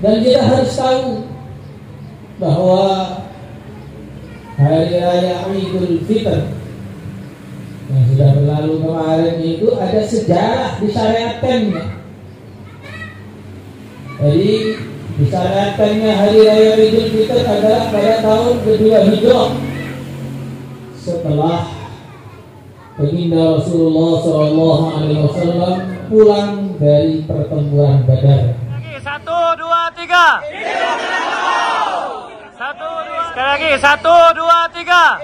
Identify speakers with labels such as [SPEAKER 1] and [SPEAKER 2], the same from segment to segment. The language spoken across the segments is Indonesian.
[SPEAKER 1] Dan kita harus tahu bahwa hari raya Idul Fitr yang sudah berlalu kemarin itu ada sejarah disyariatkannya. Jadi disyariatkannya hari raya Idul Fitr adalah pada tahun kedua Hijrah setelah baginda Rasulullah SAW pulang dari pertempuran Badar.
[SPEAKER 2] 1, 2, 3. Sekali lagi 1, 2, 3.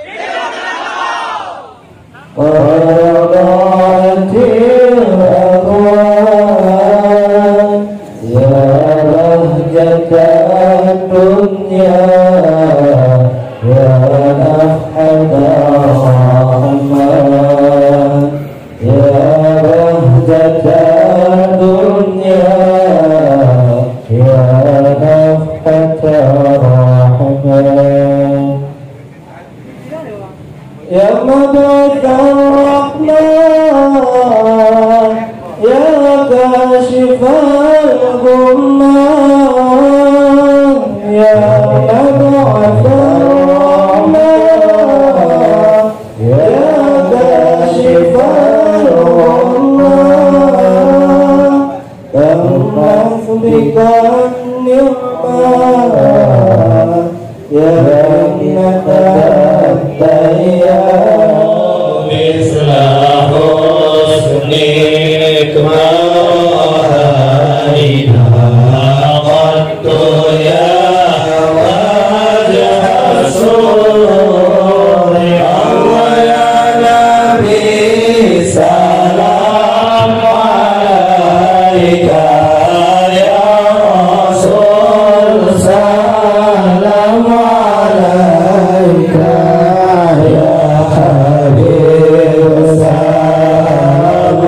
[SPEAKER 3] Ya Mabad Ar-Rahman, Ya Kashifal Ghummam, Ya Mabad Ar-Rahman, Ya Kashifal Ghummam, Tamnaf bikan ni'mat, Ya Rahmatan Tayyab Mislah husnik ma'ahina qattu ya wajah suri Allah ya Nabi salam alaika ya Rasul salam alaika ya Habib salam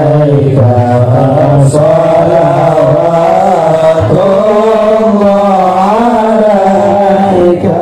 [SPEAKER 3] alaika salawatullah alaika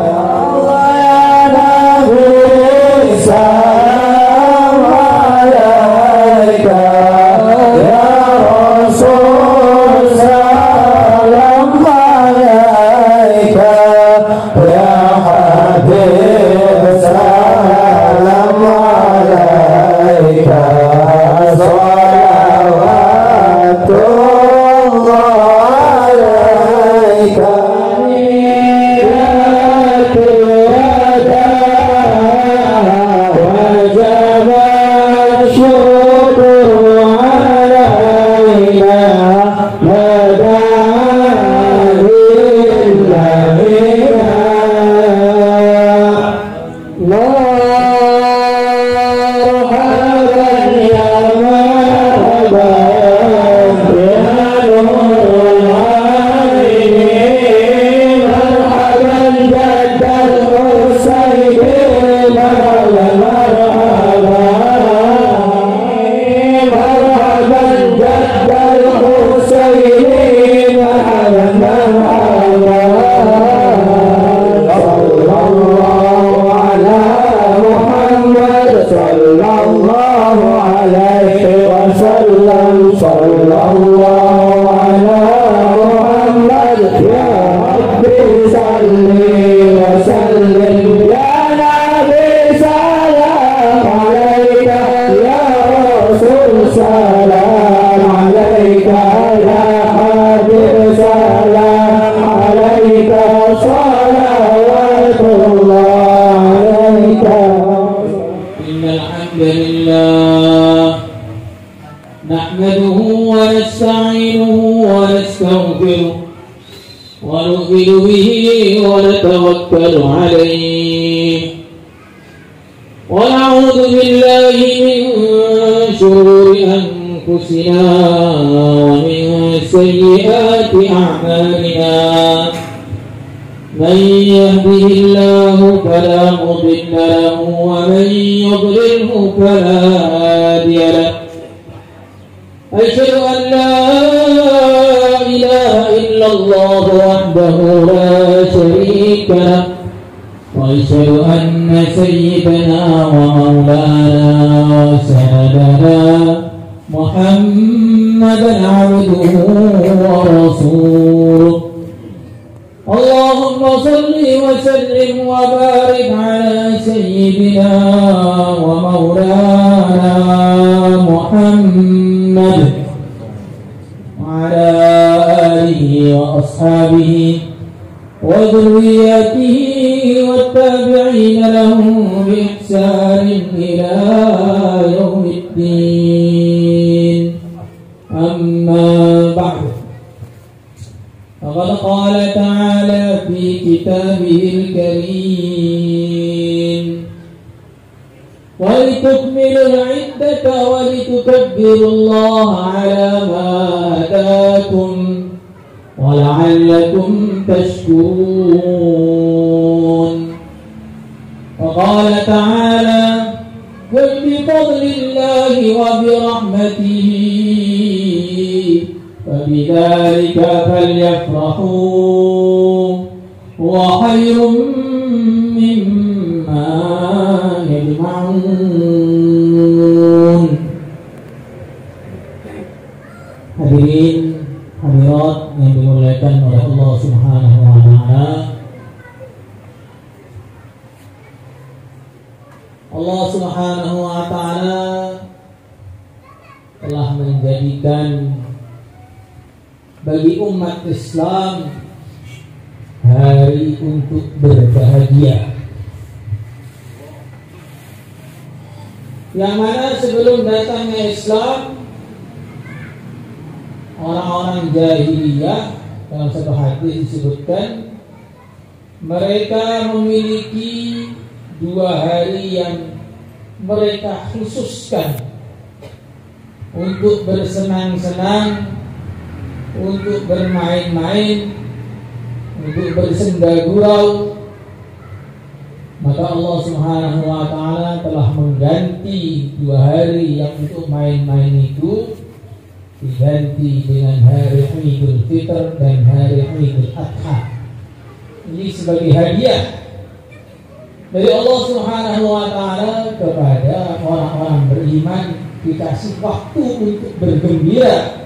[SPEAKER 3] ya Nabi salam alaika ya Rasul salam alaika ya Habib salam alaika salawatullah alaika wajib syukur alaina
[SPEAKER 1] نحمده ونستعينه ونستغفره ونؤمن به ونتوكل عليه ونعوذ بالله من شرور أنفسنا ومن سيئات أعمالنا من يهده الله فلا مضل له ومن يضلله فلا هادي له أشهد أن لا إله إلا الله وحده لا شريك له وأشهد أن سيدنا ومولانا وسندنا محمد محمدا عبده ورسوله اللهم صل وسلم وبارك على سيدنا ومولانا محمد وعلى آله وأصحابه وذريته والتابعين لهم بإحسان إلى يوم الدين أما بعد فقد قال تعالى في كتابه الكريم ولتكملوا العدة ولتكبروا الله على ما هداكم ولعلكم تشكرون وقال تعالى قل بفضل الله وبرحمته فبذلك فليفرحوا هو خير مما يجمعون. Hadirin hadirat yang dimuliakan oleh Allah Subhanahu wa taala. Allah Subhanahu wa taala telah menjadikan bagi umat Islam hari untuk berbahagia. Yang mana sebelum datangnya Islam, orang-orang jahiliyah dalam satu hadis disebutkan mereka memiliki 2 hari yang mereka khususkan untuk bersenang-senang, untuk bermain-main, untuk bersenda gurau. Maka Allah Subhanahu wa taala telah mengganti 2 hari yang untuk main-main itu diganti dengan hari Idul Fitr dan hari Idul Adha. Ini sebagai hadiah dari Allah Subhanahu wa taala kepada orang-orang beriman, dikasih waktu untuk bergembira,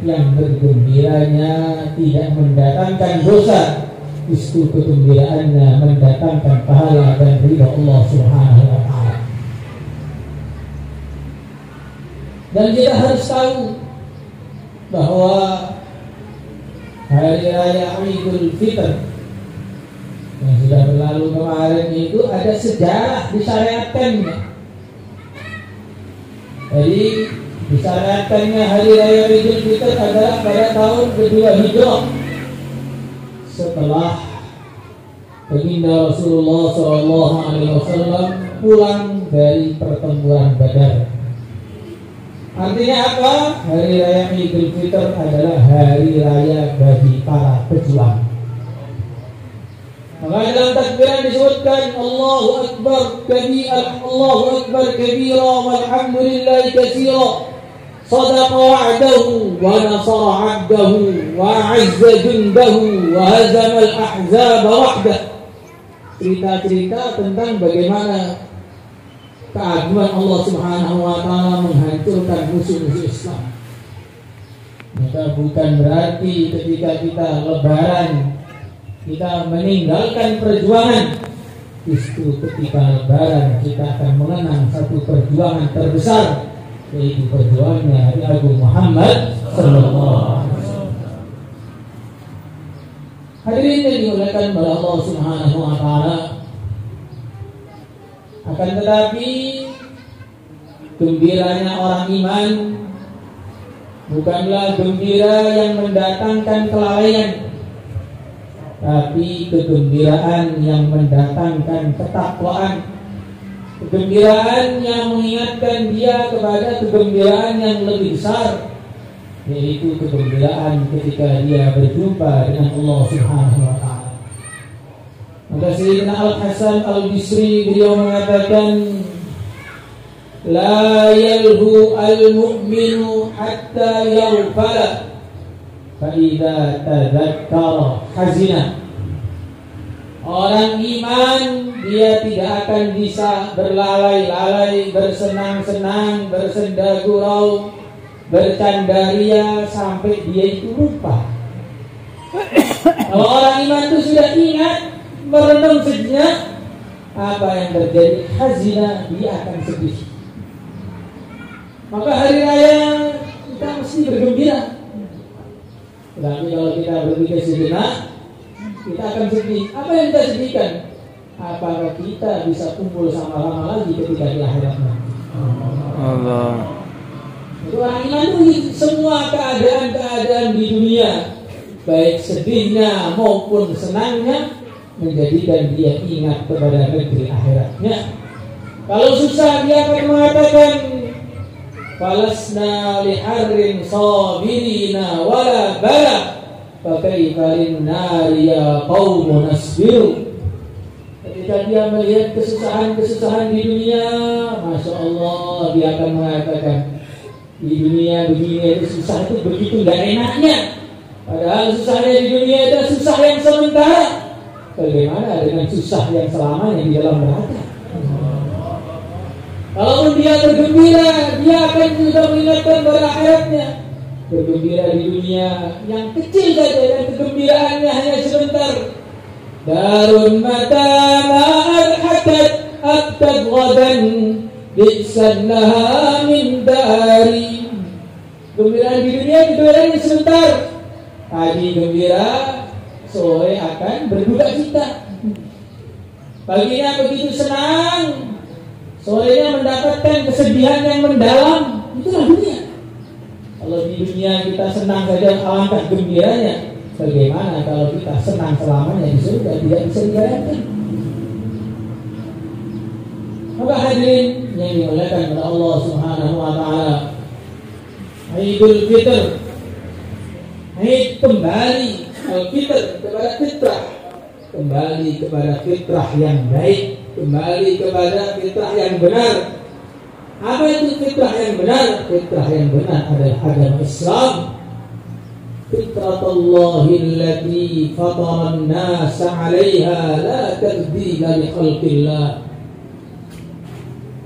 [SPEAKER 1] yang bergembiranya tidak mendatangkan dosa, justru kegembiraannya mendatangkan pahala dan ridha Allah Subhanahu wa taala. Dan kita harus tahu bahwa hari raya Idul Fitr yang sudah berlalu kemarin itu ada sejarah disyariatkannya. Jadi disyariatkannya hari raya Idul Fitr adalah pada tahun kedua Hijrah setelah baginda Rasulullah SAW pulang dari pertempuran Badar. Artinya apa? Hari raya Idul Fitr adalah hari raya bagi para pejuang. Maka dalam takbiran disebutkan Allahu Akbar kabira, Allahu Akbar kabira walhamdulillahi katsira, sadaqa wa'dahu wa nasara 'abdahu wa 'azza jundahu wa hazama al-ahzaba wahdah. Cerita-cerita tentang bagaimana keagungan Allah Subhanahu wa taala menghancurkan musuh-musuh Islam. Maka bukan berarti ketika kita lebaran kita meninggalkan perjuangan. Justru ketika lebaran kita akan mengenang satu perjuangan terbesar, yaitu perjuangannya Nabi Agung Muhammad sallallahu alaihi wasallam. Hadirin yang dimuliakan oleh Allah Subhanahu wa taala, akan tetapi gembiranya orang iman bukanlah gembira yang mendatangkan kelalaian, tapi kegembiraan yang mendatangkan ketakwaan, kegembiraan yang mengingatkan dia kepada kegembiraan yang lebih besar, yaitu kegembiraan ketika dia berjumpa dengan Allah Subhanahu wa taala. Maka Sayyidina Al-Hasan Al-Bisri beliau mengatakan, la yalhu al-mu'minu hatta yaghfala fa'idha tadhakkara hazina. Orang iman dia tidak akan bisa berlalai-lalai, bersenang-senang, bersenda gurau bercanda ria sampai dia itu lupa. Kalau orang iman itu sudah ingat, merenung sejenak, apa yang terjadi? Hazina, dia akan sedih. Maka hari raya kita mesti bergembira. Tapi kalau kita berpikir sejenak, kita akan sedih. Apa yang kita sedihkan? Apakah kita bisa kumpul sama-sama lagi ketika di akhirat nanti?
[SPEAKER 2] Allah.
[SPEAKER 1] Orang iman itu semua keadaan-keadaan di dunia, baik sedihnya maupun senangnya, menjadikan dia ingat kepada negeri akhiratnya. Kalau susah dia akan mengatakan, falasna liharrin sabirina wala bala fakaifa linnari ya qaumun asbiru. Ketika dia melihat kesusahan-kesusahan di dunia, Masya Allah, dia akan mengatakan, di dunia begini itu susah itu begitu gak enaknya. Padahal susahnya di dunia itu susah yang sementara. Bagaimana dengan susah yang selamanya di dalam neraka? Kalaupun dia bergembira, dia akan juga mengingatkan pada akhiratnya. Bergembira di dunia yang kecil saja, dan kegembiraannya hanya sebentar. Darun mata ma'arhatat abtad ghadan bi'sannaha min dari. Gembiraan di dunia gembiraan sebentar. Pagi gembira, sore akan berduka cita. Paginya begitu senang, sorenya mendapatkan kesedihan yang mendalam. Itulah dunia. Kalau di dunia kita senang saja, alangkah gembiranya. Bagaimana kalau kita senang selamanya di surga, tidak bisa dibayangkan. Maka hadirin yang dimuliakan oleh Allah Subhanahu wa taala, Idul Fitr, Id kembali al-fitr kepada fitrah, kembali kepada fitrah yang baik, kembali kepada fitrah yang benar. Apa itu fitrah yang benar? Fitrah yang benar adalah agama Islam. Fitratullahi allati fatara an-nasa 'alaiha la tabdila li khalqillah.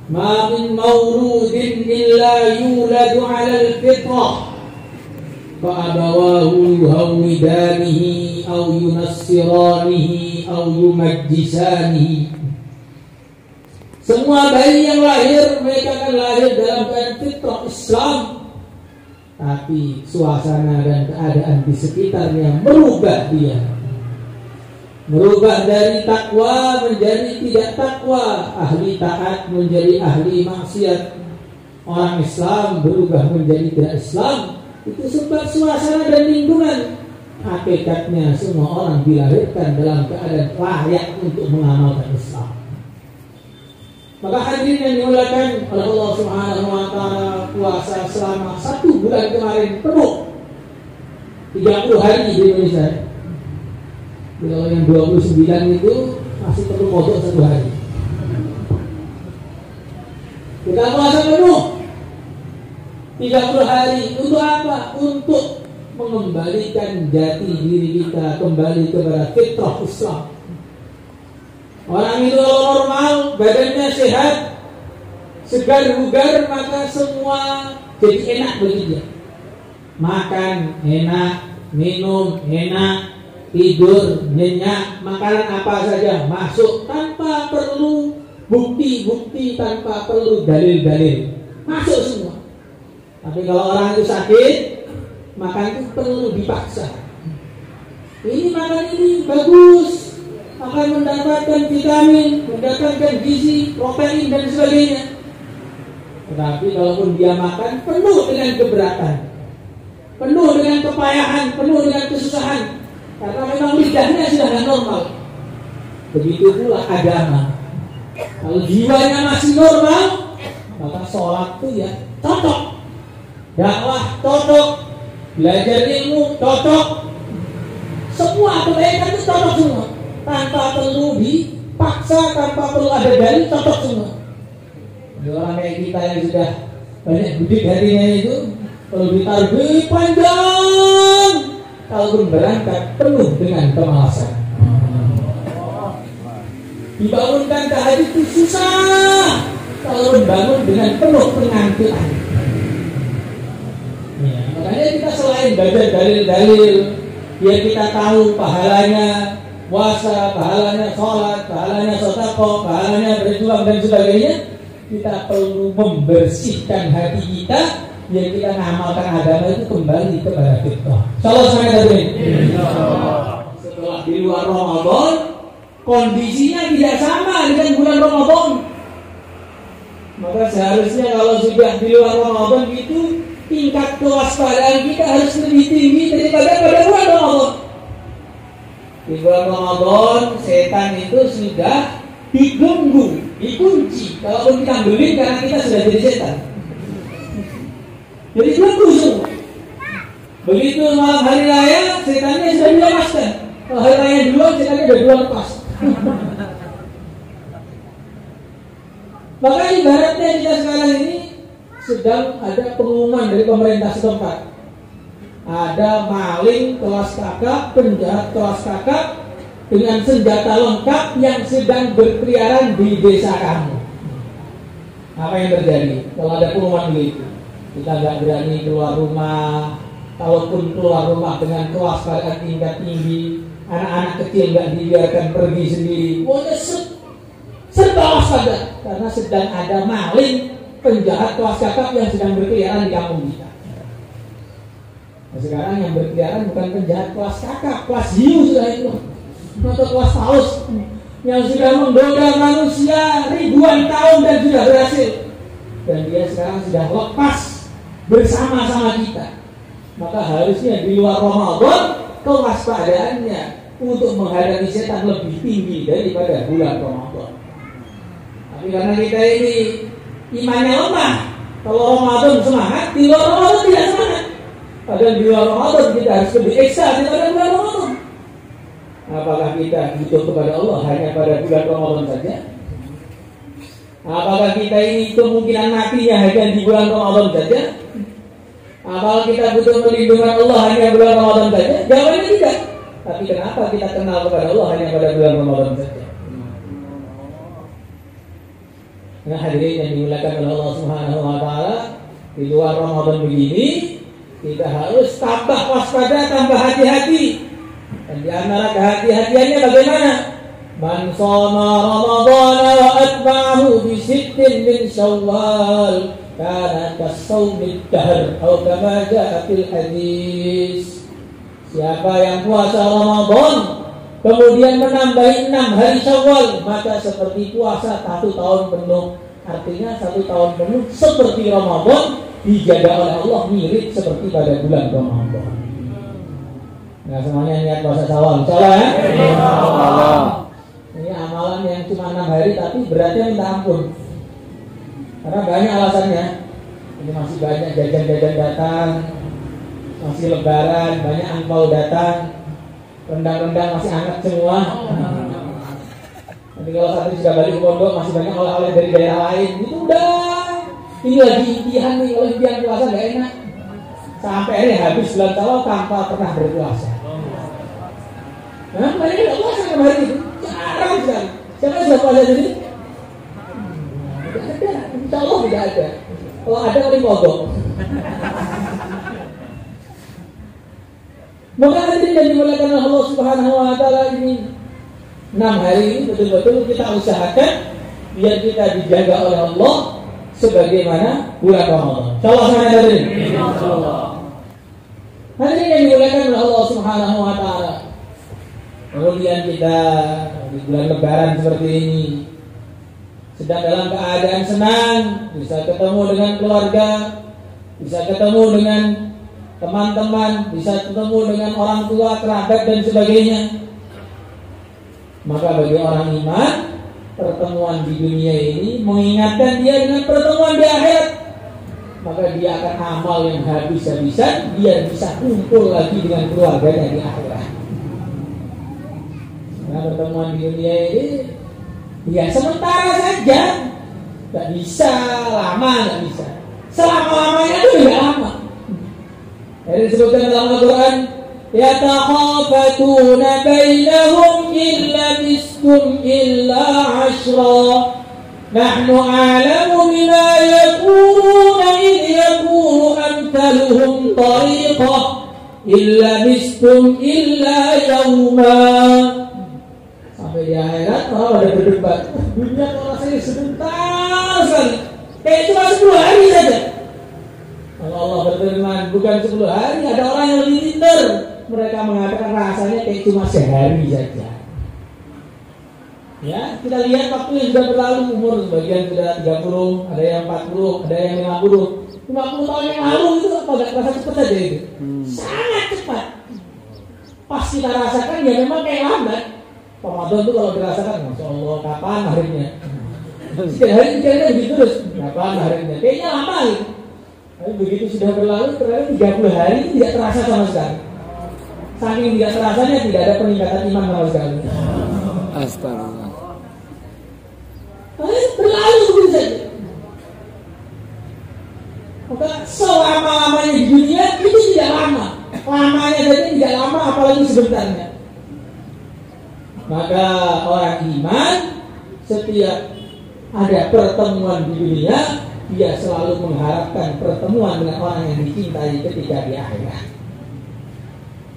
[SPEAKER 1] Ma min mawludin illa yuladu 'ala al-fitrah. Fa abawahu yuhawwidanihi aw yunassiranihi aw yumajjisanihi. Semua bayi yang lahir, mereka akan lahir dalam keadaan fitrah Islam. Tapi suasana dan keadaan di sekitarnya merubah dia. Merubah dari takwa menjadi tidak takwa, ahli taat menjadi ahli maksiat. Orang Islam berubah menjadi tidak Islam. Itu sebab suasana dan lingkungan. Hakikatnya semua orang dilahirkan dalam keadaan layak untuk mengamalkan Islam. Maka hadirin yang dimuliakan oleh Allah Subhanahu wa taala, puasa selama 1 bulan kemarin penuh 30 hari di Indonesia. Kalau yang 29 itu masih perlu kodok 1 hari. Kita puasa penuh 30 hari untuk apa? Untuk mengembalikan jati diri kita kembali kepada fitrah Islam. Orang itu normal, badannya sehat, segar bugar, maka semua jadi enak bagi dia. Makan enak, minum enak, tidur nyenyak, makanan apa saja masuk tanpa perlu bukti-bukti, tanpa perlu dalil-dalil, masuk semua. Tapi kalau orang itu sakit, makan itu perlu dipaksa. Ini makan ini bagus, akan mendapatkan vitamin, mendapatkan gizi, protein dan sebagainya. Tetapi kalaupun dia makan penuh dengan keberatan, penuh dengan kepayahan, penuh dengan kesusahan, karena memang lidahnya sudah tidak normal. Begitu pula agama. Kalau jiwanya masih normal, maka sholat itu ya cocok, dakwah cocok, belajar ilmu cocok, semua kebaikan itu cocok semua. Tanpa perlu dipaksa, tanpa perlu ada dalil, cocok semua. Orang kayak kita yang sudah banyak budik hatinya itu, kalau ditarbih panjang, kalaupun berangkat penuh dengan kemalasan. Dibangunkan tahajud itu susah, kalaupun bangun dengan penuh pengantilan. Hanya kita selain baca dalil-dalil, biar kita tahu pahalanya puasa, pahalanya sholat, pahalanya sedekah, pahalanya berjuang dan sebagainya. Kita perlu membersihkan hati kita, biar kita ngamalkan agama itu kembali kepada fitrah. Salah saya tadi. Setelah di luar Ramadan, kondisinya tidak sama dengan bulan Ramadan. Maka seharusnya kalau sudah di luar Ramadan itu tingkat kewaspadaan kita harus lebih tinggi daripada pada bulan Ramadan. Di bulan Ramadan setan itu sudah digunggu, dikunci. Kalaupun kita beli karena kita sudah jadi setan. Jadi belenggu semua. Begitu malam hari raya setannya sudah dilepaskan. Kalau hari raya duluan setannya sudah duluan lepas. Maka ibaratnya kita sekarang ini sedang ada pengumuman dari pemerintah setempat. Ada maling kelas kakap, penjahat kelas kakap dengan senjata lengkap yang sedang berkeliaran di desa kamu. Apa yang terjadi kalau ada pengumuman begitu? Kita nggak berani keluar rumah. Kalaupun keluar rumah dengan kewaspadaan tingkat tinggi, anak-anak kecil nggak dibiarkan pergi sendiri. Pokoknya serba waspada karena sedang ada maling penjahat kelas kakap yang sedang berkeliaran di kampung kita. Nah, sekarang yang berkeliaran bukan penjahat kelas kakap, kelas hiu sudah itu, atau kelas paus yang sudah menggoda manusia ribuan tahun dan sudah berhasil. Dan dia sekarang sudah lepas bersama-sama kita. Maka harusnya di luar Ramadan kewaspadaannya untuk menghadapi setan lebih tinggi daripada bulan Ramadan. Tapi karena kita ini imannya lemah, kalau Ramadan semangat, di luar Ramadan tidak semangat. Padahal di luar Ramadan kita harus lebih ekstra daripada bulan Ramadan. Apakah kita butuh kepada Allah hanya pada bulan Ramadan saja? Apakah kita ini kemungkinan matinya hanya di bulan Ramadan saja? Apakah kita butuh perlindungan Allah hanya bulan Ramadan saja? Jawabannya tidak. Tapi kenapa kita kenal kepada Allah hanya pada bulan Ramadan saja? Nah, hadirin yang dimuliakan oleh Allah Subhanahu wa taala, di luar Ramadan begini kita harus tambah waspada, tambah hati-hati. Dan di antara kehati-hatiannya bagaimana? Man shoma Ramadhana wa atba'ahu bi sittin min Syawal kana kasawmid dahr atau kama jaa fil hadis. Siapa yang puasa Ramadan kemudian menambahi 6 hari Syawal, maka seperti puasa 1 tahun penuh. Artinya 1 tahun penuh seperti Ramadan, dijaga oleh Allah mirip seperti pada bulan Ramadan. Nah, semuanya niat puasa Syawal, insyaallah ya. Insyaallah. Ini amalan yang cuma 6 hari tapi beratnya minta ampun. Karena banyak alasannya. Ini masih banyak jajan-jajan datang, masih lebaran, banyak angpau datang. Rendang-rendang masih hangat semua. Nanti kalau saat ini sudah balik ke pondok masih banyak oleh-oleh dari daerah lain. Itu udah. Ini lagi impian nih, kalau impian puasa nggak enak. Sampai akhirnya habis bulan Syawal tanpa pernah berpuasa. Nah, kemarin nggak puasa kemarin itu. Jarang sekali. Siapa yang sudah puasa jadi? Tidak ada. Insya Allah tidak ada. Kalau ada paling mogok. Maka hadirin yang dimuliakan Allah Subhanahu wa taala, ini 6 hari ini betul-betul kita usahakan biar kita dijaga oleh Allah sebagaimana bulan Ramadan. Insyaallah sama hadirin. Insyaallah. Hadirin yang dimuliakan oleh Allah Subhanahu wa taala. Kemudian kita di bulan Lebaran seperti ini sedang dalam keadaan senang, bisa ketemu dengan keluarga, bisa ketemu dengan teman-teman, bisa ketemu dengan orang tua, kerabat dan sebagainya. Maka bagi orang iman, pertemuan di dunia ini mengingatkan dia dengan pertemuan di akhirat. Maka dia akan amal yang habis-habisan biar bisa kumpul lagi dengan keluarganya di akhirat. Nah, pertemuan di dunia ini ya sementara saja, nggak bisa lama, nggak bisa. Selama-lamanya itu tidak lama. Jadi disebutkan dalam Al-Quran, yatakhafatuna bainahum illa bistum illa 'ashra nahnu a'lamu bima yaquluna idh yaqulu amtaluhum tariqah illa bistum illa yawma. Sampai di akhirat orang pada berdebat, dunia kalau rasanya sebentar sekali, kayak cuma 10 hari saja. Kalau Allah berfirman bukan 10 hari, ada orang yang lebih pintar, mereka mengatakan rasanya kayak cuma sehari saja. Ya, kita lihat waktu yang sudah berlalu, umur sebagian sudah 30, ada yang 40, ada yang 50. 50 tahun yang lalu itu apa gak terasa cepat saja itu? Sangat cepat. Pas kita rasakan ya memang kayak lambat. Ramadan itu kalau dirasakan, Masya Allah, kapan akhirnya? Setiap hari kita begitu terus, kapan akhirnya? Kayaknya lama gitu. Tapi begitu sudah berlalu, ternyata 30 hari itu tidak terasa sama sekali. Saking tidak terasanya tidak ada peningkatan iman sama sekali.
[SPEAKER 2] Astagfirullah.
[SPEAKER 1] Berlalu begitu saja. Maka selama-lamanya di dunia itu tidak lama. Lamanya saja tidak lama, apalagi sebentarnya. Maka orang iman setiap ada pertemuan di dunia, dia selalu mengharapkan pertemuan dengan orang yang dicintai ketika di akhirat.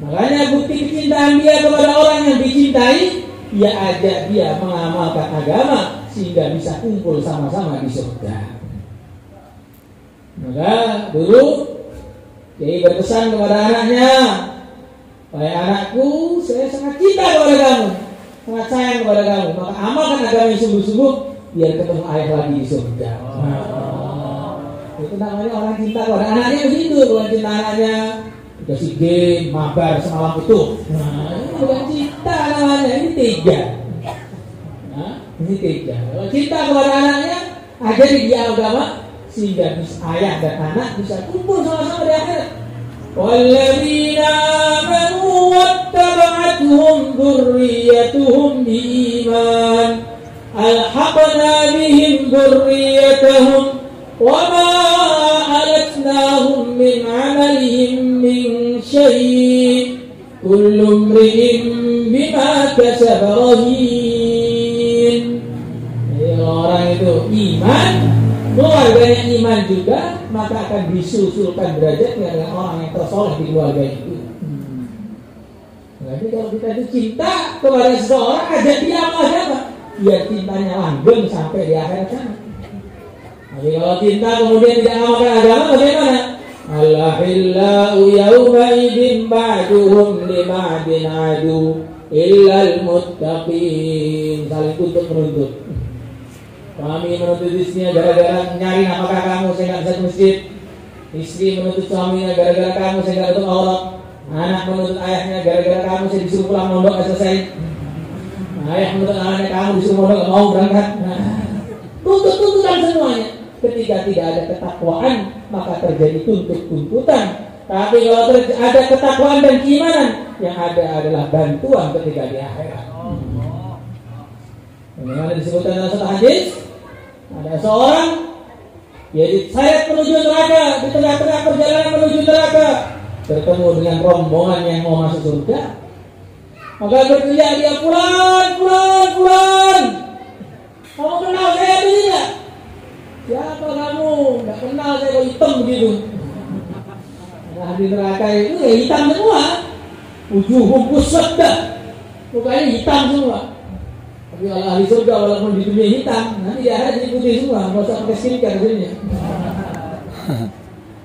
[SPEAKER 1] Makanya bukti kecintaan dia kepada orang yang dicintai, dia ajak dia mengamalkan agama sehingga bisa kumpul sama-sama di surga. Maka dulu Kiai berpesan kepada anaknya, "Wahai anakku, saya sangat cinta kepada kamu, sangat sayang kepada kamu. Maka amalkan agama yang sungguh-sungguh biar ketemu ayah lagi di surga." Itu namanya orang cinta kepada anaknya begitu. Bukan cinta anaknya dikasih game, mabar semalam utuh. Ini bukan cinta namanya, ini tega. Ini tega. Kalau cinta kepada anaknya, ajari dia agama sehingga ayah dan anak bisa kumpul sama-sama di akhirat. Walladzina amanu wattaba'atuhum dzurriyyatuhum biiman alhaqna bihim dzurriyyatahum wama alatnahum min 'amalihim min syai' kullu imri'in bima kasaba rahin. Orang itu iman, keluarganya iman juga, maka akan disusulkan derajatnya dengan orang yang tersoleh di keluarga itu. Jadi kalau kita itu cinta kepada seseorang, ajak dia agama, biar cintanya langgeng sampai di akhirat sana. Tapi kalau cinta kemudian tidak amalkan agama, bagaimana? Al-ahillau yawma idin ba'duhum li ba'din adu illal muttaqin. Saling tuntut menuntut. Suami menuntut istrinya gara-gara nyari nafkah kamu saya nggak bisa ke masjid. Istri menuntut suaminya gara-gara kamu saya nggak tutup aurat. Anak menuntut ayahnya gara-gara kamu saya disuruh pulang mondok nggak selesai. Ayah menuntut anaknya kamu disuruh mondok nggak mau berangkat. Tuntut-tuntutan semuanya. Ketika tidak ada ketakwaan maka terjadi tuntut-tuntutan. Tapi kalau ada ketakwaan dan keimanan, yang ada adalah bantuan ketika di akhirat. Bagaimana disebutkan dalam satu hadis? Ada seorang dia diseret menuju neraka, di tengah-tengah perjalanan menuju neraka bertemu dengan rombongan yang mau masuk surga. Maka berteriak dia, "Fulan, fulan, fulan, kamu kenal saya tidak?" "Siapa kamu?" "Nggak kenal, saya kok hitam begitu." Nah di neraka itu ya hitam semua, wujuhum muswaddah, mukanya hitam semua. Tapi kalau ahli surga walaupun di dunia hitam, nanti di akhirat jadi putih semua, nggak usah pakai skincare hasilnya.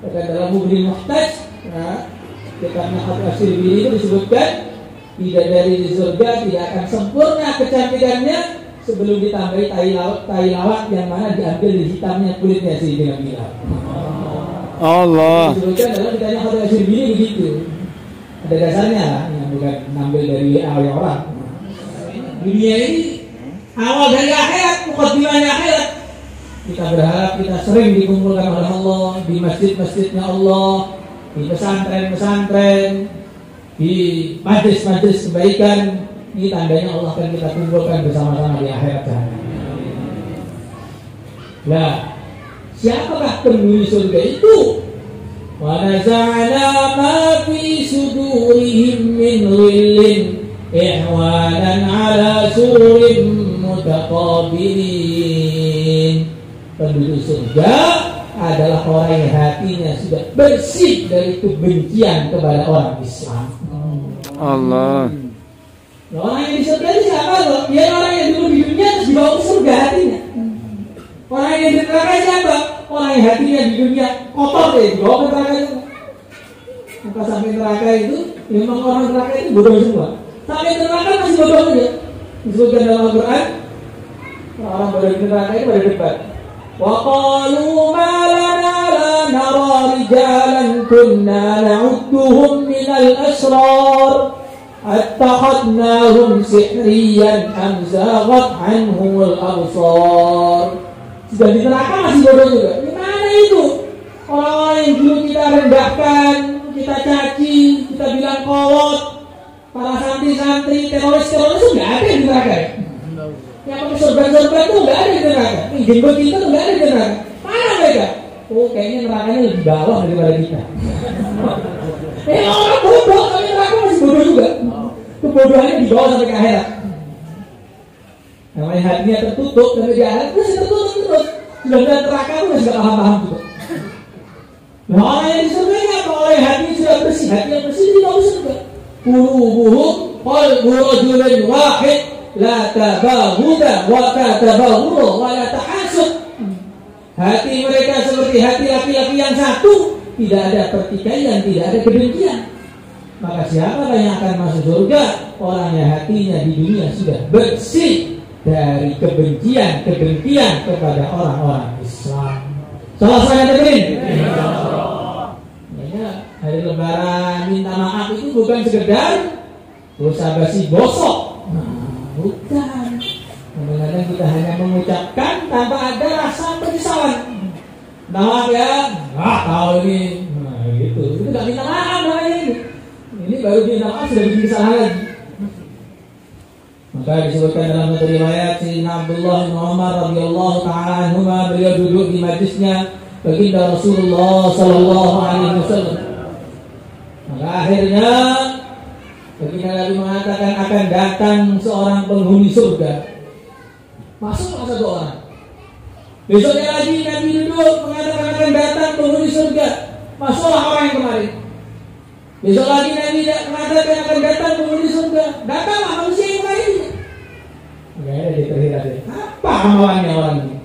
[SPEAKER 1] Bahkan dalam Mughni Muhtaj, kitab Nahal Asyirbi itu disebutkan bidadari di surga tidak akan sempurna kecantikannya sebelum ditambahi tai lawak yang mana diambil di hitamnya kulitnya si bila-bila.
[SPEAKER 2] Allah.
[SPEAKER 1] Disebutkan dalam kitab Nahal Asyirbi ini begitu. Ada dasarnya lah, yang bukan ngambil dari awal orang. Dunia ini awal dari akhirat, mukaddimahnya akhirat. Kita berharap kita sering dikumpulkan oleh Allah di masjid-masjidnya Allah, di pesantren-pesantren, di majelis-majelis kebaikan. Ini tandanya Allah akan kita kumpulkan bersama-sama di akhirat sana. Nah, siapakah penghuni surga itu? Wa naza'na ma fi sudurihim min ghillin ihwanan ala surim mutaqabilin. Penduduk surga adalah orang yang hatinya sudah bersih dari kebencian kepada orang Islam.
[SPEAKER 2] Allah.
[SPEAKER 1] Orang yang di surga itu siapa loh? Dia orang yang dulu di dunia terus dibawa ke surga hatinya. Orang yang di neraka siapa? Orang yang hatinya di dunia kotor deh, dibawa ke neraka juga. Maka sampai neraka itu, memang orang neraka itu bodoh semua. Sampai neraka masih bodoh saja. Disebutkan dalam Al-Quran, orang bodoh di neraka itu pada debat. Wa qalu ma lana la nara rijalan kunna na'udduhum minal asrar attakhadnahum sihriyan am zaghat anhumul absar. Sudah di neraka masih bodoh juga. Gimana itu? Orang-orang yang dulu kita rendahkan, kita caci, kita bilang kolot, para santri-santri, teroris-teroris itu nggak ada di neraka. Yang pakai sorban-sorban itu nggak ada di neraka. Yang jenggot kita itu nggak ada di neraka. Mana mereka? Oh, kayaknya nerakanya lebih bawah daripada kita. Orang bodoh, tapi neraka masih bodoh juga. Kebodohannya dibawa sampai ke akhirat. Namanya hatinya tertutup sampai di akhirat masih tertutup terus. Sudah di neraka pun masih nggak paham-paham juga. Nah, orang yang di surga ini apa? Orang yang hatinya sudah bersih, hati yang bersih itu tidak surga. Qulubuhum qalbu rajulin wahid la tabahuda wa tabahuda wa la tahasud. Hati mereka seperti hati laki-laki yang satu, tidak ada pertikaian, tidak ada kebencian. Maka siapa yang akan masuk surga? Orang yang hatinya di dunia sudah bersih dari kebencian kepada orang-orang Islam. Salah saya dengerin. Hari Lebaran minta maaf itu bukan sekedar dosa basi gosok. Bukan. Kadang-kadang kita hanya mengucapkan tanpa ada rasa penyesalan. Maaf ya, tahu ini. Nah, gitu. Itu nggak minta maaf namanya ini. Ini baru minta maaf sudah bikin kesalahan lagi. Maka disebutkan dalam satu riwayat Sayyidina Abdullah bin Umar radhiyallahu taala anhuma, beliau duduk di majlisnya baginda Rasulullah sallallahu alaihi wasallam. Maka akhirnya baginda Nabi mengatakan akan datang seorang penghuni surga. Masuklah satu orang. Besoknya lagi Nabi duduk mengatakan akan datang penghuni surga. Masuklah orang yang kemarin. Besok lagi Nabi mengatakan akan datang penghuni surga. Datanglah manusia yang kemarin. Enggak ada diterhirati. Apa amalannya orang ini?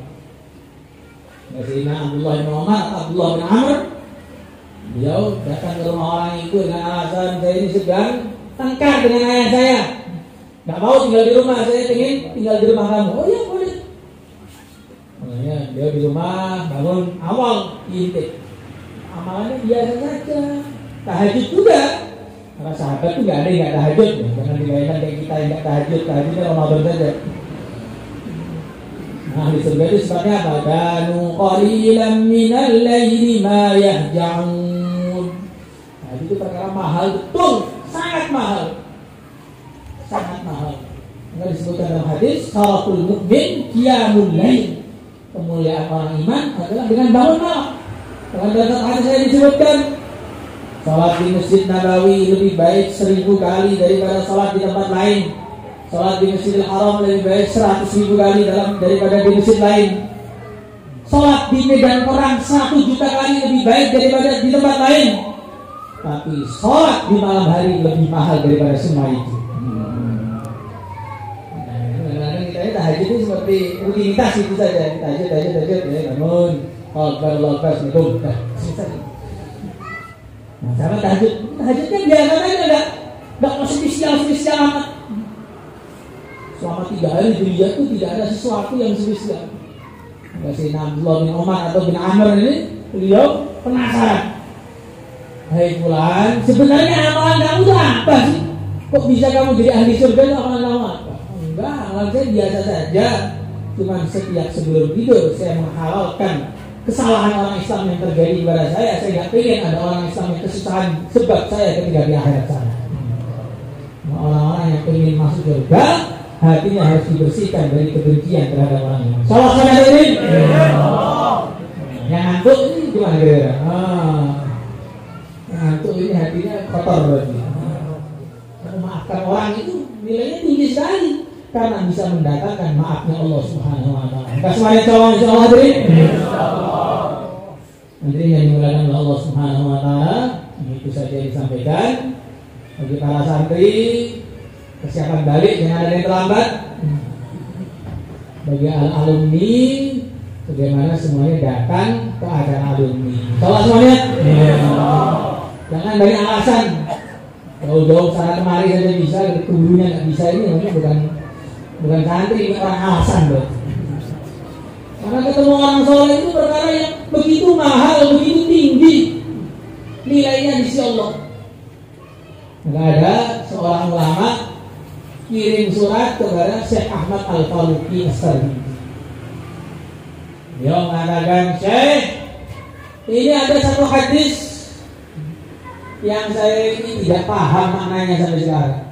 [SPEAKER 1] Sayyidina Abdullah bin Umar, Abdullah bin Amr, beliau datang ke rumah orang itu dengan alasan saya ini sedang tengkar dengan ayah saya. Nggak mau tinggal di rumah, saya ingin tinggal di rumah kamu. Oh iya boleh. Makanya dia di rumah bangun awal intip. Amalannya biasa saja. Tahajud juga. Karena sahabat itu nggak ada yang nggak tahajud. Jangan dibayangkan kayak kita yang nggak tahajud. Tahajudnya Ramadan saja. Nah di surga itu sifatnya apa? Kanu qalilan minal laili ma yahja'un. Nah itu perkara mahal betul, sangat mahal. Sangat mahal. Maka disebutkan dalam hadis salaful mu'min qiyamul lail. Kemuliaan orang iman adalah dengan bangun malam. Dalam hadis saya disebutkan salat di Masjid Nabawi lebih baik 1000 kali daripada salat di tempat lain. Salat di Masjidil Haram lebih baik 100.000 kali daripada di masjid lain. Salat di medan perang 1 juta kali lebih baik daripada di tempat lain. Tapi salat di malam hari lebih mahal daripada semua itu. Kadang-kadang kita tahajud itu seperti rutinitas itu saja. Tahajud ya bangun, Allah Assalamualaikum. Nah, sama tahajudnya biasa aja enggak spesial amat. Selama 3 hari dunia itu tidak ada sesuatu yang spesial. Sayyidina Abdullah bin Umar atau bin Amr ini beliau penasaran. Hai fulan, sebenarnya amalan kamu itu apa sih? Kok bisa kamu jadi ahli surga? Itu amalan kamu apa? Enggak, amalan saya biasa saja. Cuma setiap sebelum tidur saya menghalalkan kesalahan orang Islam yang terjadi kepada saya. Saya nggak pengen ada orang Islam yang kesusahan sebab saya ketika di akhirat sana. Orang-orang yang ingin masuk surga, hatinya harus dibersihkan dari kebencian terhadap orang lain. Salah sana ini. Yang ngantuk ini gimana kira-kira? Yang ngantuk ini hatinya kotor berarti. Memaafkan orang itu nilainya tinggi sekali karena bisa mendatangkan maafnya Allah Subhanahu Wa Taala. Kasih cowok insyaallah hadirin. Hadirin yang dimuliakan oleh Allah Subhanahu wa taala, itu saja yang disampaikan. Bagi para santri, persiapan balik jangan ada yang terlambat. Bagi alumni, bagaimana semuanya datang ke acara alumni. Salah semuanya? Jangan banyak alasan. Jauh-jauh sana kemari saja bisa, keburunya nggak bisa, ini namanya bukan santri, ini orang alasan loh. Karena ketemu orang soleh itu perkara yang begitu mahal, begitu tinggi nilainya di sisi Allah. Maka ada seorang ulama kirim surat kepada Syekh Ahmad Al-Faruqi As-Sardi. Dia mengatakan, Syekh, ini ada satu hadis yang saya ini tidak paham maknanya sampai sekarang.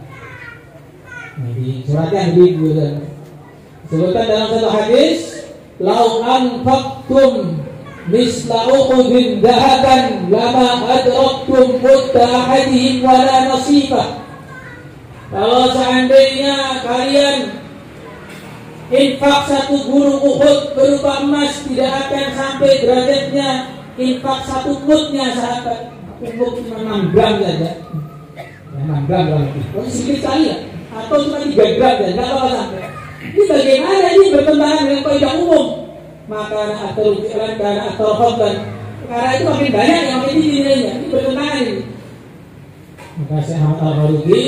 [SPEAKER 1] Di surat yang disebutkan dalam satu hadis, lau anfaqtum misla Uhudin dahaban lama adraktum mudda ahadihim wala nasibah. Kalau seandainya kalian infak satu gunung Uhud berupa emas, tidak akan sampai derajatnya infak satu mudnya sahabat. Mud cuma 6 gram saja, 6 gram berarti sedikit sekali ya, atau cuma 3 gram saja, nggak apa-apa sampai. Ini bagaimana ini bertentangan dengan kaidah umum? Maka atau jalan karena atau khotban, karena itu makin banyak yang makin tinggi nilainya. Ini bertentangan ini. Maka Syekh Ahmad Al-Faruqi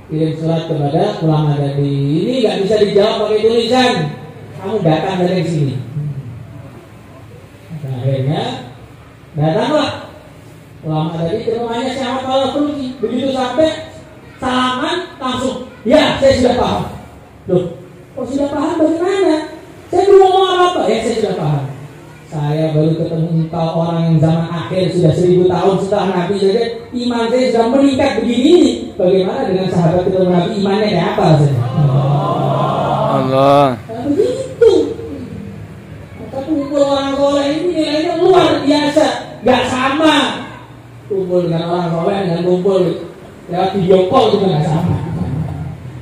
[SPEAKER 1] kirim surat kepada ulama tadi. Ini nggak bisa dijawab pakai tulisan. Kamu datang dari sini. Maka akhirnya datanglah ulama tadi ke rumahnya Syekh Ahmad Al-Faruqi. Begitu sampai salaman langsung, ya saya sudah paham. Loh, kok sudah paham bagaimana? Saya belum ngomong apa-apa. Ya saya sudah paham. Saya baru ketemu engkau orang yang zaman akhir sudah 1000 tahun setelah Nabi saja iman saya sudah meningkat begini. Bagaimana dengan sahabat ketemu Nabi imannya kayak apa saja?
[SPEAKER 2] Allah.
[SPEAKER 1] Nah, begitu. Maka kumpul orang soleh ini nilainya luar biasa, gak sama. Kumpul dengan orang soleh dengan kumpul lewat video call juga gak sama.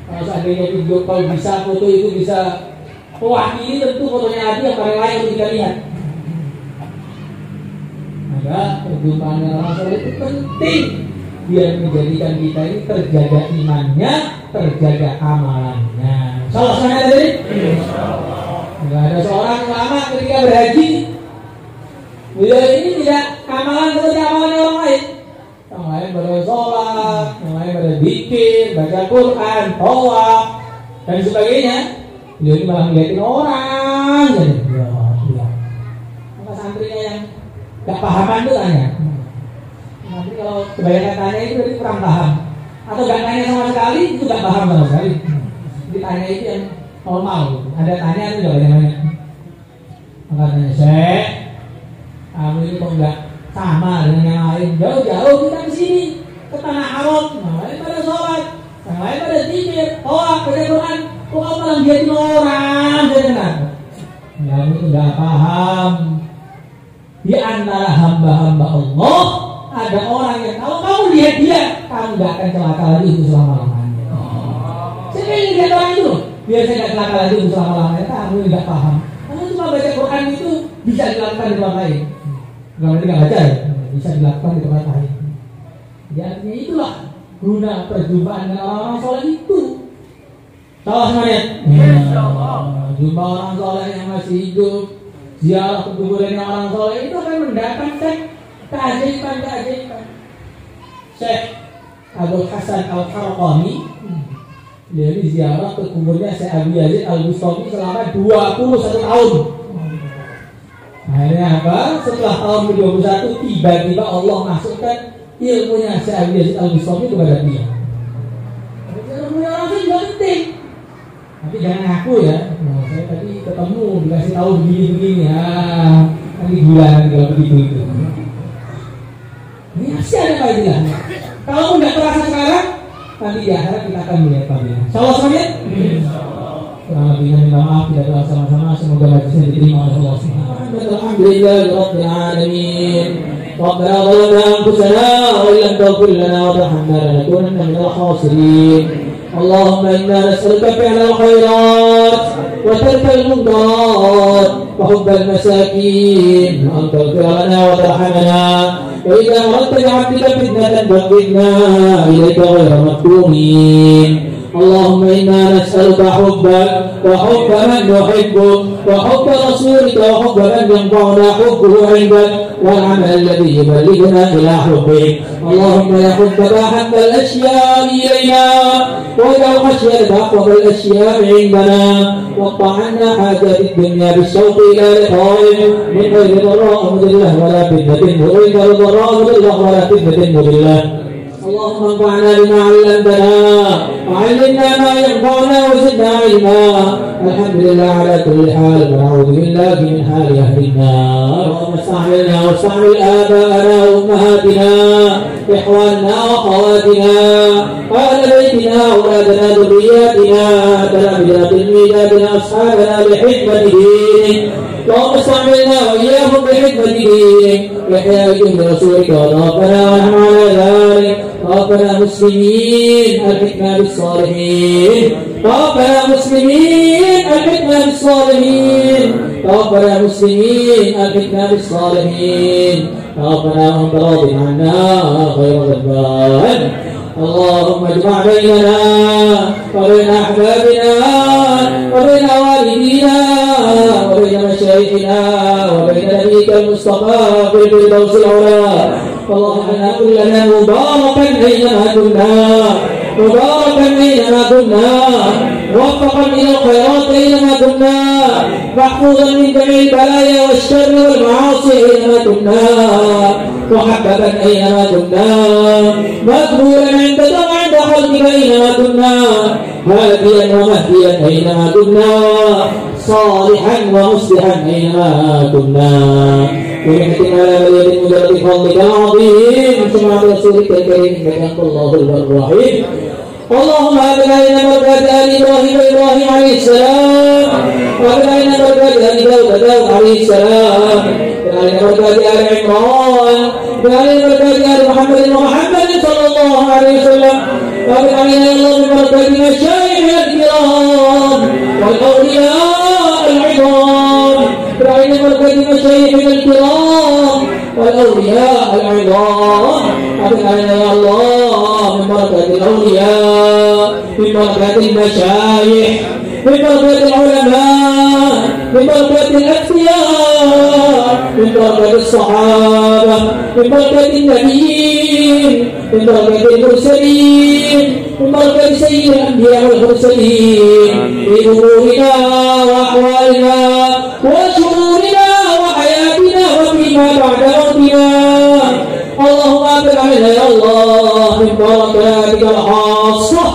[SPEAKER 1] Kalau seandainya video call bisa, foto itu bisa mewakili, tentu fotonya Nabi yang paling layak untuk kita lihat. Maka perjumpaan dengan orang soleh itu penting biar menjadikan kita ini terjaga imannya, terjaga amalannya. Salah sana tadi? Enggak ada seorang ulama ketika berhaji, beliau ini tidak amalan seperti amalan orang lain. Yang lain pada sholat, yang lain pada zikir, baca Quran, tawaf dan sebagainya. Beliau ini malah ngeliatin orang jadi. Maka santrinya yang gak pahaman tuh tanya. Nanti kalau kebanyakan tanya itu berarti kurang paham. Atau gak tanya sama sekali, itu gak paham sama sekali. Jadi tanya itu yang normal. Ada tanya itu gak banyak-banyak. Maka tanya, Syekh, kamu ini kok gak sama dengan yang lain? Jauh-jauh kita kesini, ke tanah haram. Yang lain pada sholat, yang lain pada zikir, tawaf, baca Quran. Kok kamu malah liatin orang? Jadi kenapa? Kamu itu gak paham. Di antara hamba-hamba Allah ada orang yang kalau kamu lihat dia, kamu gak akan celaka lagi itu selama-lamanya. Saya pengen lihat orang itu, biar saya gak celaka lagi itu selama-lamanya. Kamu gak paham. Kamu cuma baca Quran itu bisa dilakukan di tempat lain. Kalau tidak baca ya, bisa dilakukan di tempat lain. Jadi artinya itulah guna perjumpaan dengan orang-orang soleh itu. Salah semuanya. Jumpa orang soleh yang masih hidup, ziarah ke kuburan orang soleh itu akan mendatangkan keajaiban. Syekh Abdul Hasan Al-Qarqami dia ziarah ke kuburnya Syekh Abu Yazid Al-Bustami selama 21 tahun. Akhirnya apa? Setelah tahun ke-21 tiba-tiba Allah masukkan ilmunya Syekh Abu Yazid Al-Bustami kepada dia. Ilmunya orang itu juga penting. Tapi jangan ngaku ya. Nah, saya tadi ketemu dikasih tahu begini-begini. Nanti gila nanti kalau begitu itu. Ini pasti ada faedahnya. Kalau nggak terasa sekarang, nanti di akhirat kita akan melihat faedahnya. Insyaallah semuanya. Kurang lebihnya minta maaf, tidak doa sama-sama. Semoga majlisnya diterima oleh Allah Subhanahu wa taala. Alhamdulillahirabbil alamin. Rabbana zalamna anfusana wa illam taghfir lana wa tarhamna lanakunanna minal khasirin. اللهم إنا نسألك فعل الخيرات وترك المنكرات وحب المساكين وأن تغفر لنا وترحمنا، وإذا أردت بعبدك فتنة فاقبضنا إليك غير مفتونين. اللهم إنا نسألك حبك وحب من يحبك وحب رسولك وحب من ينفعنا حبه عندك والعمل الذي يبلغنا إلى حبك. اللهم يا حبك أحب الأشياء إلينا واجعل خشيتك أحب الأشياء عندنا، واقطع عنا حاجات الدنيا بالشوق إلى لقائك من غير ضراء مضلة ولا فتنة مضلة ضراء مضلة ولا فتنة مضلة. اللهم انفعنا بما علمتنا وعلمنا ما ينفعنا وزدنا علما. الحمد لله على كل حال ونعوذ بالله من حال أهل النار. اللهم استعملنا واستعمل آباءنا وأمهاتنا إخواننا وأخواتنا أهل بيتنا أولادنا ذرياتنا تلاميذنا تلميذاتنا أصحابنا بحكمة دينك. اللهم استعملنا وإياهم بحكمة دينك وإحياء جند رسولك وتوفنا ونحن على ذلك. توفنا مسلمين الحكمة بالصالحين، توفنا مسلمين الحكمة بالصالحين، توفنا مسلمين الحكمة بالصالحين، توفنا وأنت راض عنا غير غضبان. اللهم اجمع بيننا وبين أحبابنا وبين والدينا وبين مشايخنا وبين نبيك المصطفى في الفردوس الأعلى. اللهم اجعلنا كلنا مباركا أينما كنا، مباركا أينما كنا، موفقا إلى الخيرات أينما كنا، محفوظا من جميع البلايا والشر والمعاصي أينما كنا، محببا أينما كنا، مقبولا عندك وعند خلقك أينما كنا، هاديا ومهديا أينما كنا، صالحا ومصلحا أينما كنا. برحمتك على ولي مجرد فضلك العظيم سمعت رسولك الكريم إنك أنت الله البر الرحيم. اللهم هب لنا بركات آل إبراهيم وإبراهيم عليه السلام، وهب لنا بركات آل داود عليه السلام، وهب لنا بركات آل عمران، وهب لنا بركات آل محمد ومحمد صلى الله عليه وسلم، وهب لنا الله من بركات مشايخنا الكرام والأولياء العظام، وهب لنا بركات مشايخنا الكرام والأولياء العظام. وهب لنا يا الله من بركات الأولياء، من بركات المشايخ، من بركات العلماء، من بركات الأتقياء، من بركات الصحابة، من بركات النبيين، من بركات المرسلين، من بركات سيد الأنبياء والمرسلين في أمورنا وأحوالنا وشؤوننا وحياتنا وفيما بعد موتنا. اللهم أبلغ علينا يا الله من بركاتك الخاصة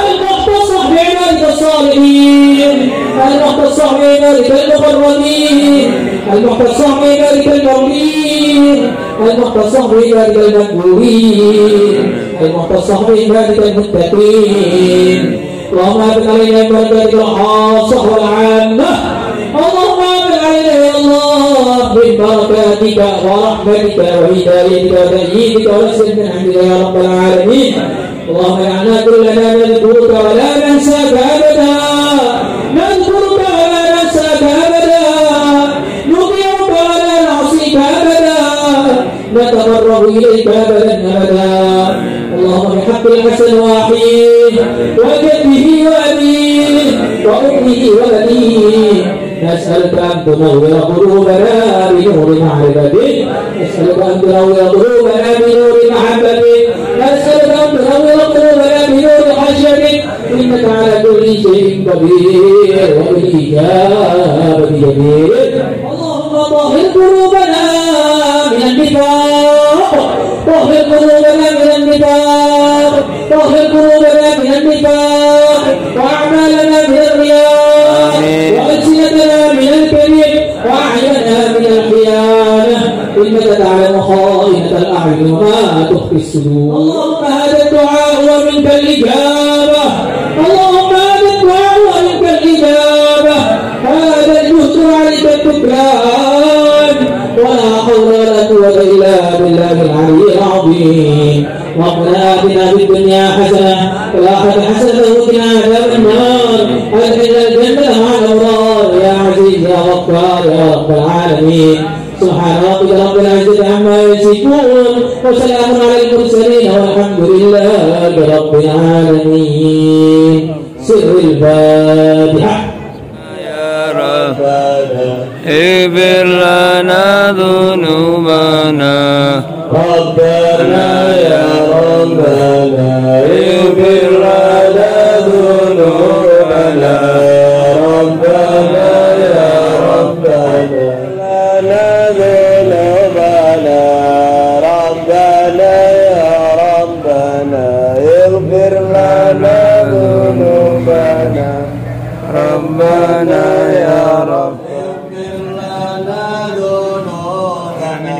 [SPEAKER 1] المختصة بعبادك الصالحين، المختصة بعبادك المقربين، المختصة بعبادك المرضين، المختصة بعبادك المقبولين، المختصة بعبادك المتقين. اللهم أبلغ علينا من بركاتك الخاصة والعامة. اللهم أبلغ علينا يا الله من بركاتك ورحمتك وهدايتك وتأييدك ونصرك من عندك يا رب العالمين. اللهم اجعلنا كلنا نذكرك ولا ننساك أبدا، نذكرك ولا ننساك أبدا، نطيعك ولا نعصيك أبدا، نتقرب إليك أبدا. اللهم بحق الحسن وأخيه وجده وأبيه وأمه وبنيه نسألك أن تنور قلوبنا بنور معرفتك، نسألك أن تنور قلوبنا بنور محبتك، نسألك أن تنور قلوبنا بنور خشيتك، إنك على كل شيء قدير وبالإجابة جدير. اللهم طهر قلوبنا من النفاق، طهر قلوبنا من النفاق، طهر قلوبنا من النفاق، وأعمالنا من الرياء، وألسنتنا من الكذب، وأعيننا من الخيانة، إنك تعلم خائنة الأعين وما تخفي الصدور. اللهم هذا الدعاء ومنك الإجابة، اللهم هذا الدعاء ومنك الإجابة، هذا الجهد عليك التكران، ولا حول ولا قوة إلا بالله العلي العظيم. ربنا آتنا في الدنيا حسنة وفي الآخرة حسنة وقنا عذاب النار أدخلنا الجنة مع الأبرار يا عزيز يا غفار يا رب العالمين سبحان ربك رب العزة عما يصفون وسلام على المرسلين والحمد لله رب العالمين سر الفاتحة
[SPEAKER 2] يا رب اغفر لنا ذنوبنا
[SPEAKER 3] ربنا يا ربنا اغفر لنا ذنوبنا ربنا يا ربنا لنا ذنوبنا ربنا يا ربنا اغفر لنا ذنوبنا ربنا يا رب اغفر لنا ذنوبنا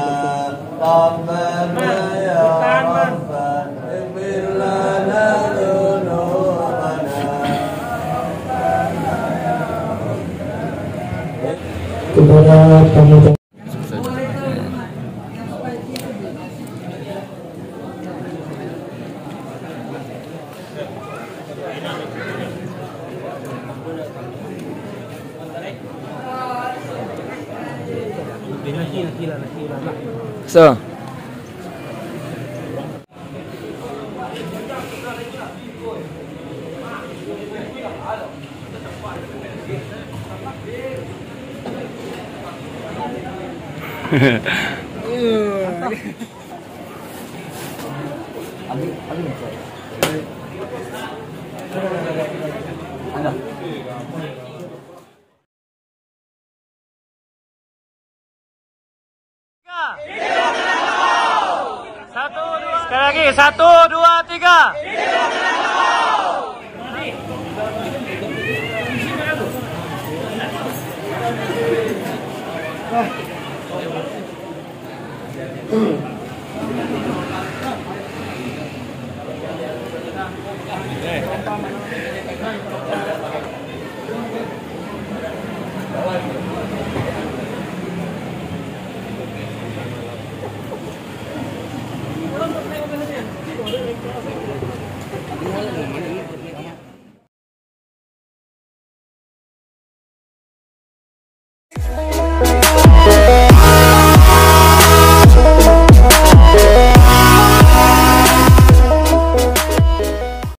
[SPEAKER 3] ربنا يا ربنا اغفر لنا ذنوبنا kepada tamu.
[SPEAKER 2] So.
[SPEAKER 4] Sekali lagi, 1, 2, 3.